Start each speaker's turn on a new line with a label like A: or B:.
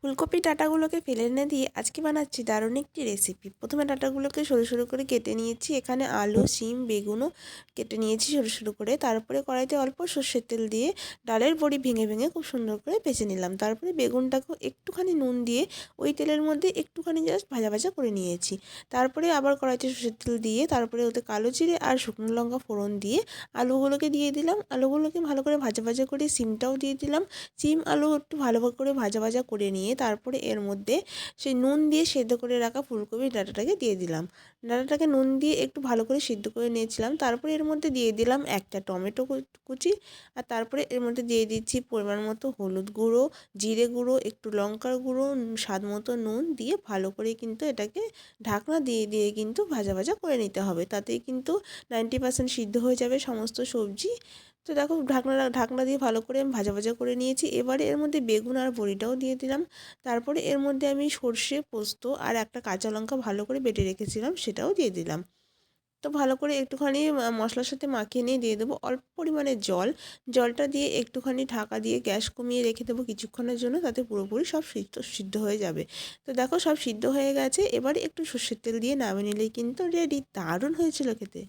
A: ফুলকপি ডাঁটাগুলোকে ফেলে না দিয়ে আজকে বানাচ্ছি দারুণ একটি রেসিপি। প্রথমে ডাঁটাগুলোকে সরু সরু করে কেটে নিয়েছি। এখানে আলু, শিম, বেগুনও কেটে নিয়েছি সরু সরু করে। তারপরে কড়াইতে অল্প সর্ষের তেল দিয়ে ডালের বড়ি ভেঙে ভেঙে খুব সুন্দর করে ভেজে নিলাম। তারপরে বেগুনটাকেও একটুখানি নুন দিয়ে ওই তেলের মধ্যে একটুখানি জাস্ট ভাজা ভাজা করে নিয়েছি। তারপরে আবার কড়াইতে সর্ষের তেল দিয়ে তারপরে ওতে কালো জিরে আর শুকনো লঙ্কা ফোড়ন দিয়ে আলুগুলোকে দিয়ে দিলাম। আলুগুলোকে ভালো করে ভাজা ভাজা করে সিমটাও দিয়ে দিলাম। সিম আলু একটু ভালো করে ভাজা ভাজা করে নিয়ে তারপরে এর মধ্যে সেই নুন দিয়ে সেদ্ধ করে রাখা ফুলকপির ডাঁটাটাকে দিয়ে দিলাম। ডাঁটাটাকে নুন দিয়ে একটু ভালো করে সিদ্ধ করে নিয়েছিলাম। তারপরে এর মধ্যে দিয়ে দিলাম একটা টমেটো কুচি। আর তারপরে এর মধ্যে দিয়ে দিচ্ছি পরিমাণ মতো হলুদ গুঁড়ো, জিরে গুঁড়ো, একটু লঙ্কার গুঁড়ো, স্বাদ মতো নুন দিয়ে ভালো করে কিন্তু এটাকে ঢাকনা দিয়ে দিয়ে কিন্তু ভাজা ভাজা করে নিতে হবে। তাতেই কিন্তু 90% সিদ্ধ হয়ে যাবে সমস্ত সবজি। তো দেখো ঢাকনা দিয়ে ভালো করে আমি ভাজা ভাজা করে নিয়েছি। এবারে এর মধ্যে বেগুন আর বড়িটাও দিয়ে দিলাম। তারপরে এর মধ্যে আমি সর্ষে, পোস্ত আর একটা কাঁচা লঙ্কা ভালো করে বেটে রেখেছিলাম সেটাও দিয়ে দিলাম। তো ভালো করে একটুখানি মশলার সাথে মাখিয়ে নিয়ে দিয়ে দেবো অল্প পরিমাণে জল। জলটা দিয়ে একটুখানি ঢাকা দিয়ে গ্যাস কমিয়ে রেখে দেবো কিছুক্ষণের জন্য, তাতে পুরোপুরি সব সিদ্ধ হয়ে যাবে। তো দেখো সব সিদ্ধ হয়ে গেছে। এবারে একটু সর্ষের তেল দিয়ে নামিয়ে নিলেই কিন্তু রেডি। দারুণ হয়েছিল খেতে।